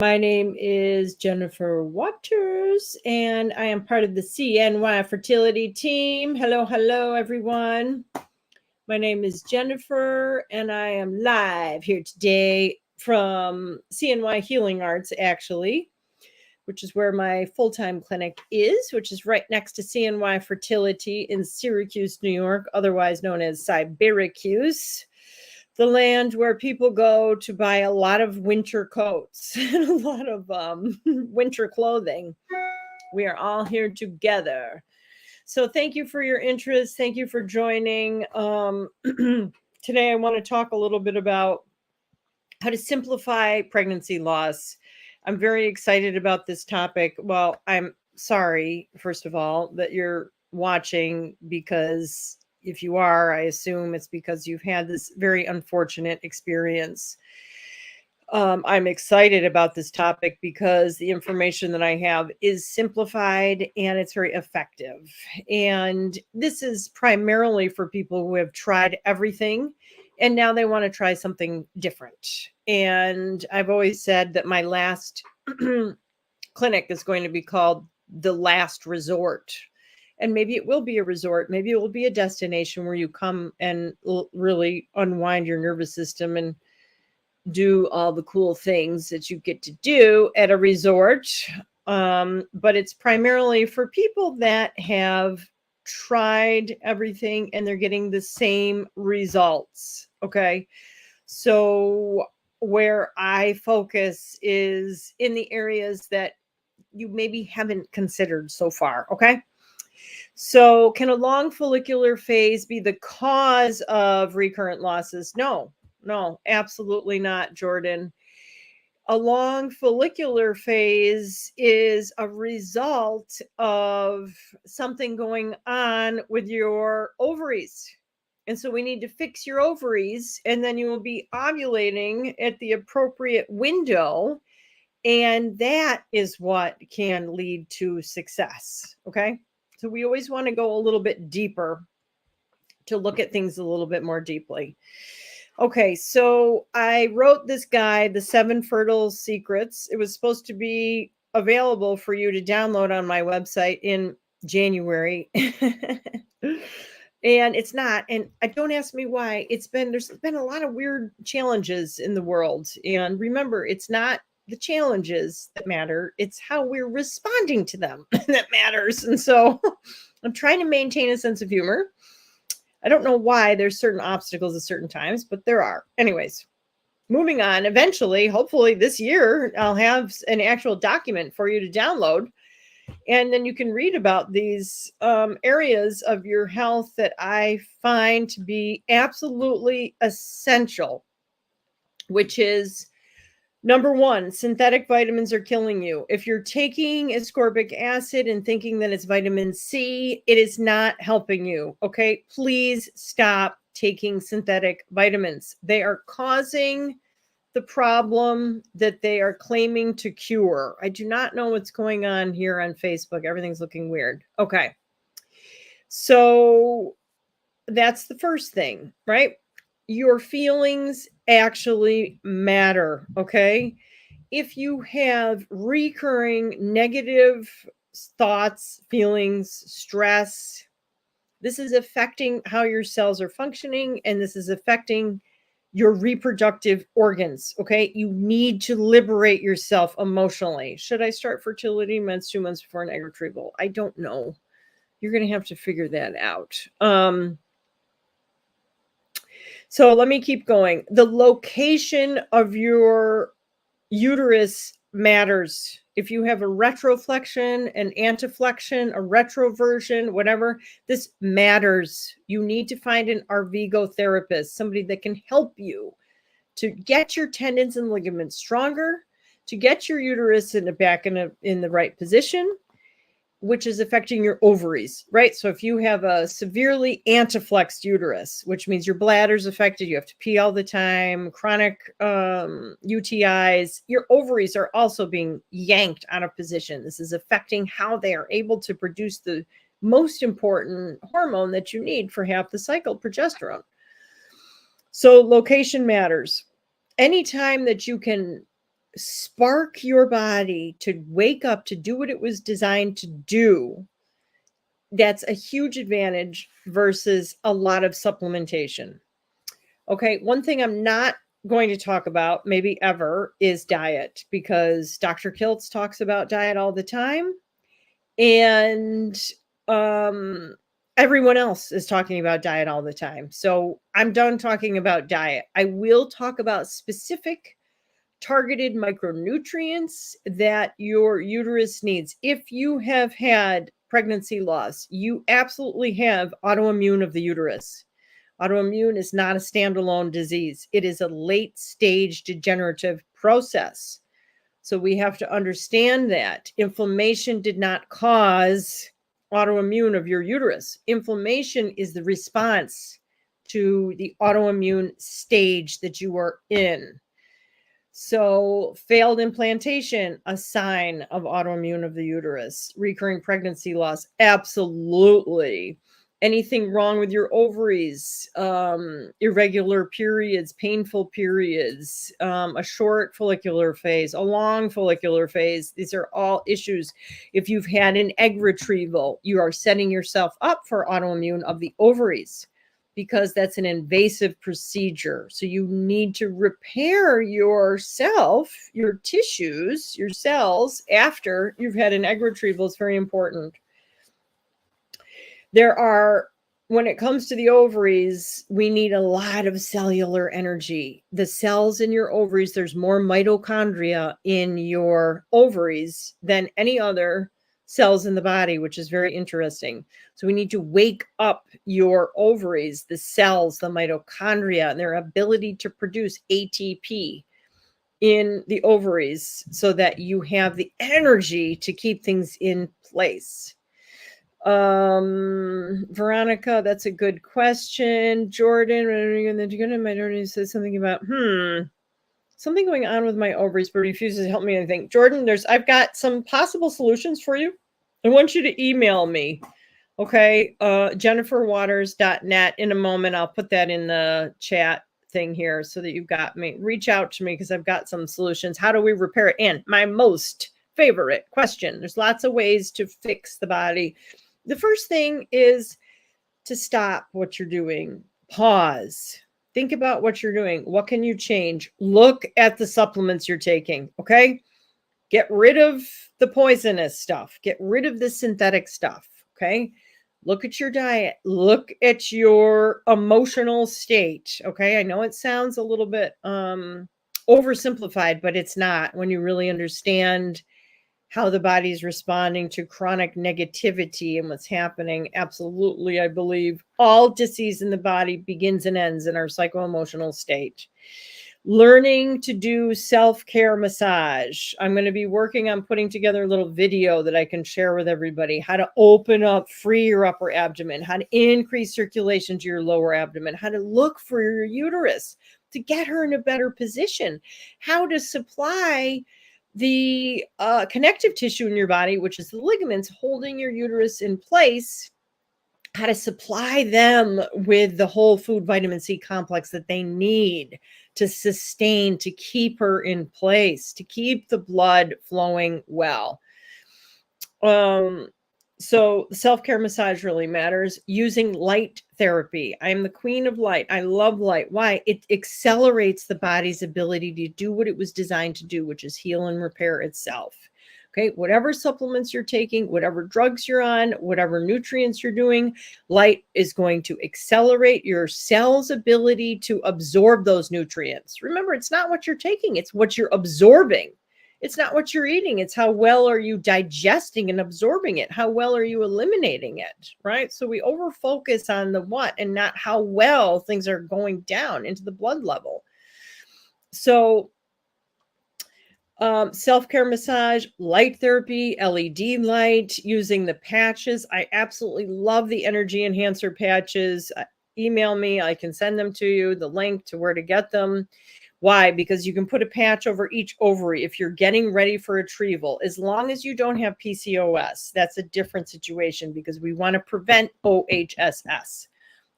My name is Jennifer Waters, and I am part of the CNY fertility team. Hello, hello, everyone. My name is Jennifer, and I am live here today from CNY Healing Arts, actually, which is where my full time clinic is, which is right next to CNY Fertility in Syracuse, New York, otherwise known as Syracuse, the land where people go to buy a lot of winter coats and a lot of winter clothing. We are all here together. So thank you for your interest. Thank you for joining. Today, I want to talk a little bit about how to simplify pregnancy loss. I'm very excited about this topic. Well, I'm sorry, first of all, that you're watching, because if you are, I assume it's because you've had this very unfortunate experience. I'm excited about this topic because the information that I have is simplified and it's very effective. And this is primarily for people who have tried everything and now they want to try something different. And I've always said that my last clinic is going to be called The Last Resort. And maybe it will be a resort. Maybe it will be a destination where you come and really unwind your nervous system and do all the cool things that you get to do at a resort. But it's primarily for people that have tried everything and they're getting the same results. Okay. So, where I focus is in the areas that you maybe haven't considered so far. Okay. So, can a long follicular phase be the cause of recurrent losses? No, absolutely not, Jordan. A long follicular phase is a result of something going on with your ovaries. And so we need to fix your ovaries, and then you will be ovulating at the appropriate window. And that is what can lead to success. Okay. So we always want to go a little bit deeper to look at things a little bit more deeply. Okay, so I wrote this guide, The 7 Fertile Secrets. It was supposed to be available for you to download on my website in January. And it's not. And I don't ask me why. There's been a lot of weird challenges in the world. And remember, it's not the challenges that matter, it's how we're responding to them that matters. And so I'm trying to maintain a sense of humor. I don't know why there's certain obstacles at certain times, but there are. Anyways, moving on. Eventually, hopefully this year, I'll have an actual document for you to download. And then you can read about these areas of your health that I find to be absolutely essential, which is number one, synthetic vitamins are killing you. If you're taking ascorbic acid and thinking that it's vitamin C, it is not helping you. Okay. Please stop taking synthetic vitamins. They are causing the problem that they are claiming to cure. I do not know what's going on here on Facebook. Everything's looking weird. Okay. So that's the first thing, right? Your feelings actually matter. Okay. If you have recurring negative thoughts, feelings, stress, this is affecting how your cells are functioning, and this is affecting your reproductive organs. Okay. You need to liberate yourself emotionally. Should I start fertility meds 2 months before an egg retrieval? I don't know. You're going to have to figure that out. So let me keep going. The location of your uterus matters. If you have a retroflexion, an anteflexion, a retroversion, whatever, this matters. You need to find an Arvigo therapist, somebody that can help you to get your tendons and ligaments stronger, to get your uterus in the right position, which is affecting your ovaries, right? So if you have a severely anteflexed uterus, which means your bladder's affected, you have to pee all the time, chronic UTIs, your ovaries are also being yanked out of position. This is affecting how they are able to produce the most important hormone that you need for half the cycle, progesterone. So location matters. Anytime that you can spark your body to wake up to do what it was designed to do, that's a huge advantage versus a lot of supplementation. Okay, one thing I'm not going to talk about, maybe ever, is diet, because Dr. Kiltz talks about diet all the time. And everyone else is talking about diet all the time. So I'm done talking about diet. I will talk about specific targeted micronutrients that your uterus needs. If you have had pregnancy loss, you absolutely have autoimmune of the uterus. Autoimmune is not a standalone disease. It is a late stage degenerative process. So we have to understand that inflammation did not cause autoimmune of your uterus. Inflammation is the response to the autoimmune stage that you are in. So failed implantation, a sign of autoimmune of the uterus. Recurring pregnancy loss, absolutely. Anything wrong with your ovaries, irregular periods, painful periods, a short follicular phase, a long follicular phase. These are all issues. If you've had an egg retrieval, you are setting yourself up for autoimmune of the ovaries, because that's an invasive procedure. So you need to repair yourself, your tissues, your cells after you've had an egg retrieval. Is very important. When it comes to the ovaries, we need a lot of cellular energy. The cells in your ovaries, there's more mitochondria in your ovaries than any other cells in the body, which is very interesting. So we need to wake up your ovaries, the cells, the mitochondria, and their ability to produce ATP in the ovaries so that you have the energy to keep things in place. Veronica, that's a good question. Jordan, my daughter says something about something going on with my ovaries, but refuses to help me. I think, Jordan, I've got some possible solutions for you. I want you to email me. Okay, jenniferwaters.net. In a moment, I'll put that in the chat thing here so that you've got me. Reach out to me because I've got some solutions. How do we repair it? And my most favorite question, there's lots of ways to fix the body. The first thing is to stop what you're doing. Pause. Think about what you're doing. What can you change? Look at the supplements you're taking, okay? Get rid of the poisonous stuff. Get rid of the synthetic stuff, okay? Look at your diet. Look at your emotional state, okay? I know it sounds a little bit oversimplified, but it's not when you really understand how the body's responding to chronic negativity and what's happening. Absolutely, I believe all disease in the body begins and ends in our psycho-emotional state. Learning to do self-care massage. I'm going to be working on putting together a little video that I can share with everybody. How to open up, free your upper abdomen, how to increase circulation to your lower abdomen, how to look for your uterus to get her in a better position, how to supply the connective tissue in your body, which is the ligaments holding your uterus in place, how to supply them with the whole food vitamin C complex that they need to sustain, to keep her in place, to keep the blood flowing well. So self-care massage really matters. Using light therapy. I am the queen of light. I love light. Why? It accelerates the body's ability to do what it was designed to do, which is heal and repair itself. Okay, whatever supplements you're taking, whatever drugs you're on, whatever nutrients you're doing, light is going to accelerate your cell's ability to absorb those nutrients. Remember, it's not what you're taking, it's what you're absorbing. It's not what you're eating. It's how well are you digesting and absorbing it? How well are you eliminating it, right? So we over-focus on the what and not how well things are going down into the blood level. So self-care massage, light therapy, LED light, using the patches. I absolutely love the energy enhancer patches. Email me. I can send them to you, the link to where to get them. Why? Because you can put a patch over each ovary if you're getting ready for retrieval, as long as you don't have PCOS. That's a different situation because we want to prevent OHSS.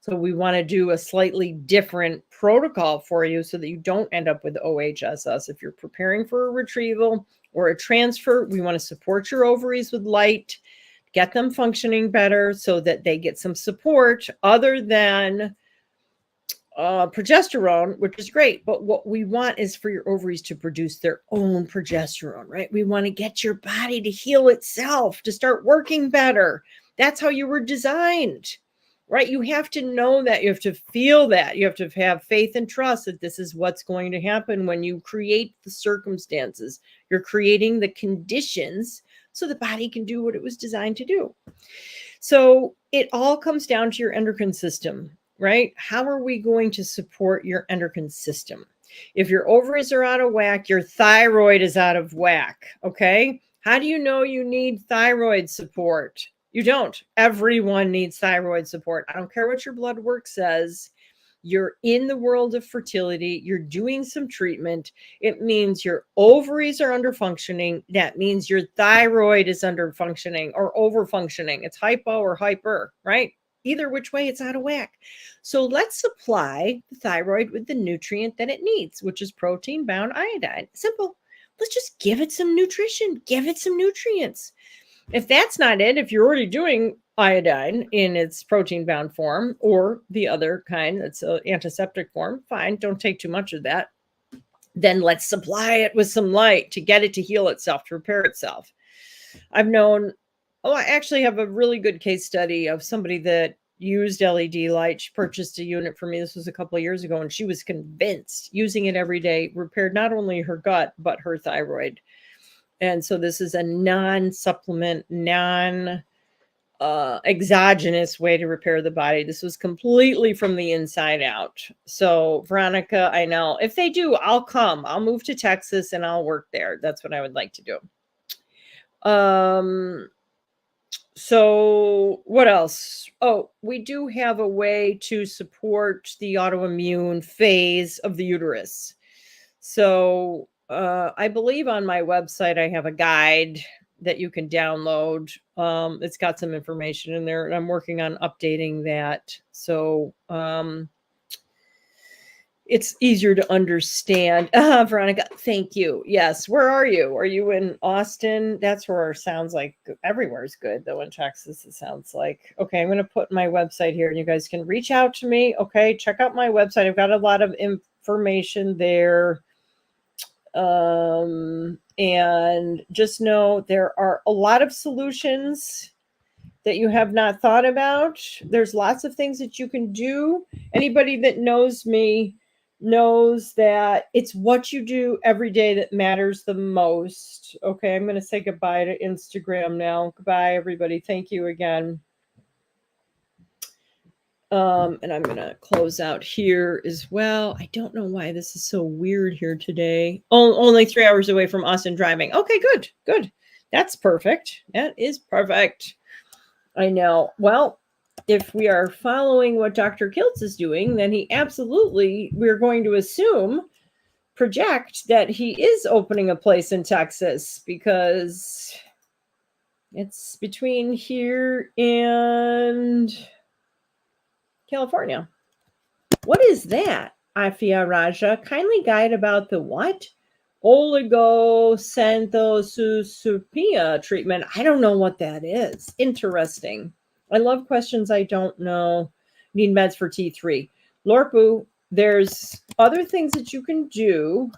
So we want to do a slightly different protocol for you so that you don't end up with OHSS. If you're preparing for a retrieval or a transfer, we want to support your ovaries with light, get them functioning better so that they get some support other than progesterone, which is great. But what we want is for your ovaries to produce their own progesterone, right? We want to get your body to heal itself, to start working better. That's how you were designed, right? You have to know that. You have to feel that. You have to have faith and trust that this is what's going to happen when you create the circumstances. You're creating the conditions so the body can do what it was designed to do. So it all comes down to your endocrine system, right? How are we going to support your endocrine system? If your ovaries are out of whack, your thyroid is out of whack, okay? How do you know you need thyroid support? You don't. Everyone needs thyroid support. I don't care what your blood work says. You're in the world of fertility. You're doing some treatment. It means your ovaries are under functioning. That means your thyroid is under functioning or over functioning. It's hypo or hyper, right? Either which way, it's out of whack. So let's supply the thyroid with the nutrient that it needs, which is protein-bound iodine. Simple. Let's just give it some nutrition. Give it some nutrients. If that's not it, if you're already doing iodine in its protein-bound form or the other kind that's an antiseptic form, fine, don't take too much of that. Then let's supply it with some light to get it to heal itself, to repair itself. I actually have a really good case study of somebody that used LED light. She purchased a unit for me. This was a couple of years ago, and she was convinced using it every day repaired not only her gut, but her thyroid. And so this is a non-supplement, exogenous way to repair the body. This was completely from the inside out. So Veronica, I know if they do, I'll come. I'll move to Texas and I'll work there. That's what I would like to do. So what else? Oh, we do have a way to support the autoimmune phase of the uterus. So I believe on my website, I have a guide that you can download. It's got some information in there, and I'm working on updating that. So it's easier to understand. Veronica, thank you. Yes. Where are you? Are you in Austin? That's where it sounds like everywhere is good, though. In Texas, it sounds like. Okay, I'm going to put my website here, and you guys can reach out to me. Okay, check out my website. I've got a lot of information there. And just know there are a lot of solutions that you have not thought about. There's lots of things that you can do. Anybody that knows me knows that it's what you do every day that matters the most. Okay, I'm going to say goodbye to Instagram now. Goodbye, everybody. Thank you again. And I'm going to close out here as well. I don't know why this is so weird here today. Only 3 hours away from Austin driving. Okay, good. That's perfect. That is perfect. I know. Well, if we are following what Dr. Kiltz is doing, then we're going to project that he is opening a place in Texas, because it's between here and California. What is that? Afia Raja, kindly guide about the what? Oligocenthosupia treatment. I don't know what that is. Interesting. I love questions I don't know. Need meds for T3. Lorpu, there's other things that you can do.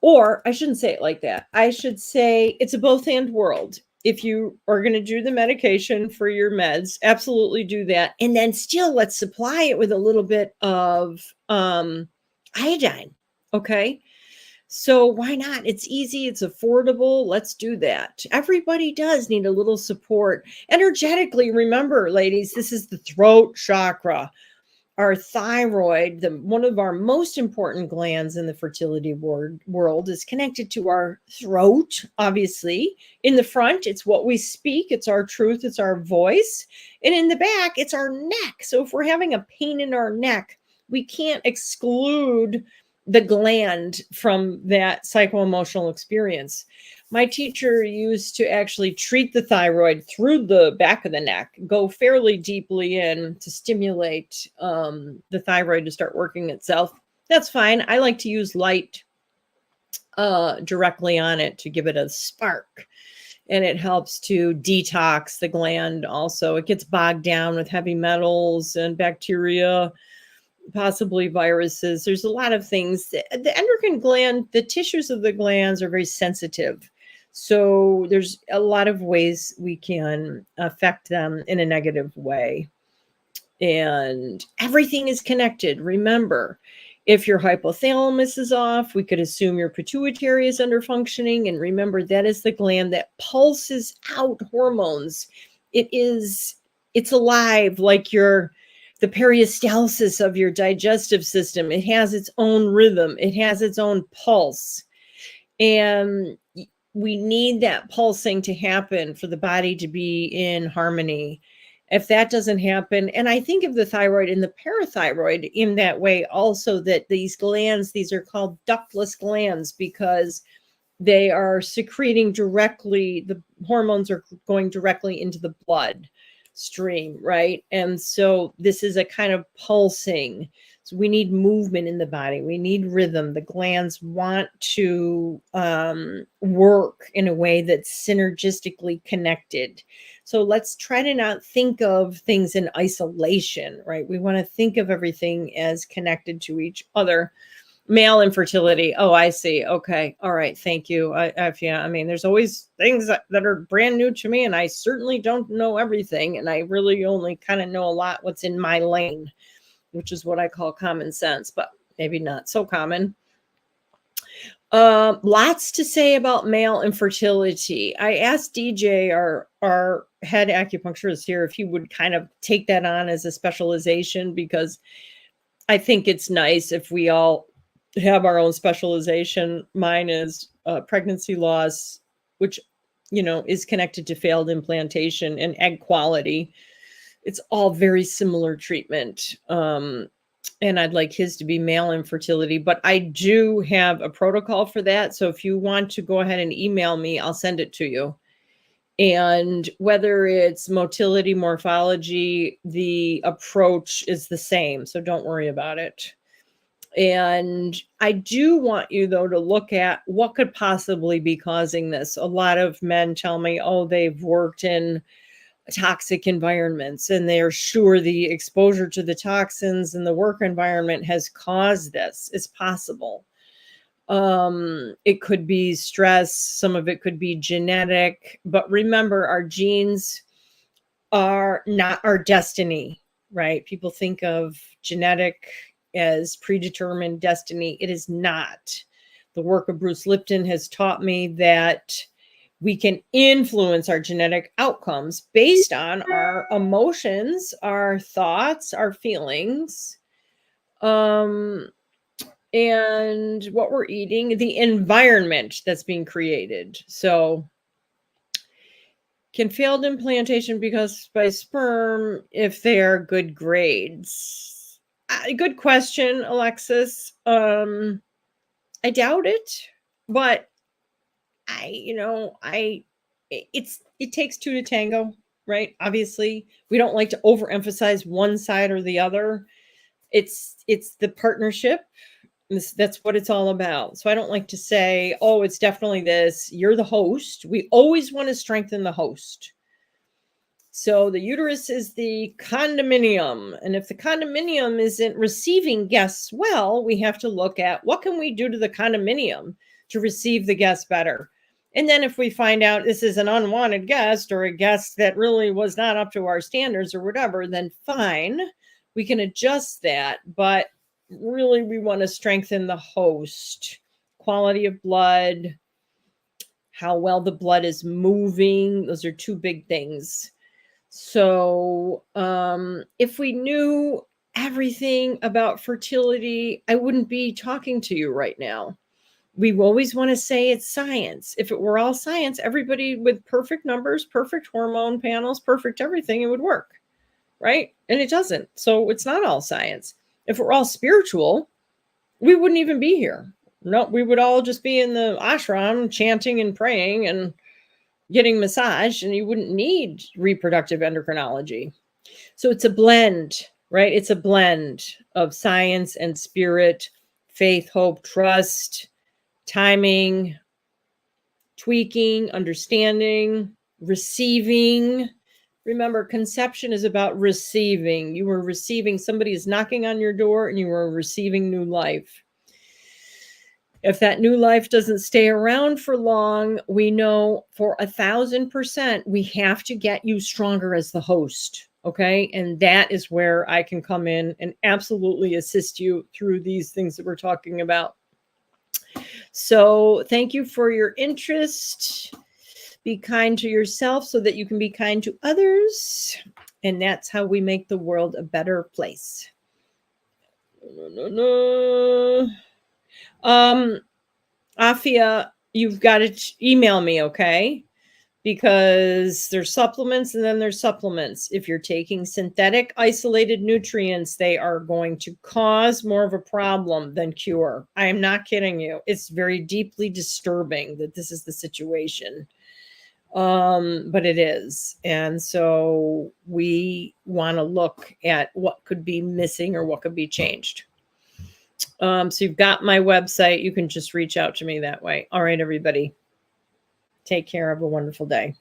Or I shouldn't say it like that. I should say it's a both and world. If you are going to do the medication for your meds, absolutely do that. And then still let's supply it with a little bit of iodine. Okay. So why not? It's easy. It's affordable. Let's do that. Everybody does need a little support. Energetically, remember, ladies, this is the throat chakra. Our thyroid, one of our most important glands in the fertility world, is connected to our throat, obviously. In the front, it's what we speak. It's our truth. It's our voice. And in the back, it's our neck. So if we're having a pain in our neck, we can't exclude the gland from that psycho-emotional experience. My teacher used to actually treat the thyroid through the back of the neck, go fairly deeply in to stimulate the thyroid to start working itself. That's fine. I like to use light directly on it to give it a spark. And it helps to detox the gland also. It gets bogged down with heavy metals and bacteria, possibly viruses. There's a lot of things. The endocrine gland, the tissues of the glands are very sensitive. So there's a lot of ways we can affect them in a negative way. And everything is connected. Remember, if your hypothalamus is off, we could assume your pituitary is under functioning. And remember, that is the gland that pulses out hormones. It's alive, like the peristalsis of your digestive system. It has its own rhythm. It has its own pulse. And we need that pulsing to happen for the body to be in harmony. If that doesn't happen, and I think of the thyroid and the parathyroid in that way also, that these glands, these are called ductless glands because they are secreting directly, the hormones are going directly into the blood stream, right? And so this is a kind of pulsing. So we need movement in the body. We need rhythm. The glands want to work in a way that's synergistically connected. So let's try to not think of things in isolation, right? We want to think of everything as connected to each other. Male infertility. Oh, I see. Okay. All right. Thank you. Yeah, I mean, there's always things that are brand new to me, and I certainly don't know everything. And I really only kind of know a lot what's in my lane, which is what I call common sense, but maybe not so common. Lots to say about male infertility. I asked DJ, our head acupuncturist here, if he would kind of take that on as a specialization, because I think it's nice if we all have our own specialization. Mine is pregnancy loss, which, is connected to failed implantation and egg quality. It's all very similar treatment. And I'd like his to be male infertility, but I do have a protocol for that. So if you want to go ahead and email me, I'll send it to you. And whether it's motility, morphology, the approach is the same. So don't worry about it. And I do want you, though, to look at what could possibly be causing this. A lot of men tell me, oh, they've worked in toxic environments and they're sure the exposure to the toxins in the work environment has caused this. It's possible. It could be stress. Some of it could be genetic. But remember, our genes are not our destiny, right? People think of genetic as predetermined destiny. It is not. The work of Bruce Lipton has taught me that we can influence our genetic outcomes based on our emotions, our thoughts, our feelings, and what we're eating, the environment that's being created. So can failed implantation be caused by sperm if they are good grades? Good question, Alexis. I doubt it, but it takes two to tango, right? Obviously, we don't like to overemphasize one side or the other. It's the partnership. That's what it's all about. So I don't like to say, oh, it's definitely this. You're the host. We always want to strengthen the host. So the uterus is the condominium. And if the condominium isn't receiving guests well, we have to look at what can we do to the condominium to receive the guests better. And then if we find out this is an unwanted guest or a guest that really was not up to our standards or whatever, then fine, we can adjust that. But really, we want to strengthen the host, quality of blood, how well the blood is moving. Those are two big things. So if we knew everything about fertility, I wouldn't be talking to you right now. We always want to say it's science. If it were all science, everybody with perfect numbers, perfect hormone panels, perfect everything, it would work, right? And it doesn't. So it's not all science. If we're all spiritual, we wouldn't even be here. No, we would all just be in the ashram chanting and praying and getting massaged, and you wouldn't need reproductive endocrinology. So it's a blend, right? It's a blend of science and spirit, faith, hope, trust, timing, tweaking, understanding, receiving. Remember, conception is about receiving. You are receiving, somebody is knocking on your door and you are receiving new life. If that new life doesn't stay around for long, we know for 1,000%, we have to get you stronger as the host. Okay. And that is where I can come in and absolutely assist you through these things that we're talking about. So thank you for your interest. Be kind to yourself so that you can be kind to others. And that's how we make the world a better place. Afia, you've got to email me, okay? Because there's supplements and then there's supplements. If you're taking synthetic isolated nutrients, they are going to cause more of a problem than cure. I am not kidding you. It's very deeply disturbing that this is the situation. But it is. And so we want to look at what could be missing or what could be changed. So you've got my website. You can just reach out to me that way. All right, everybody. Take care. Have a wonderful day.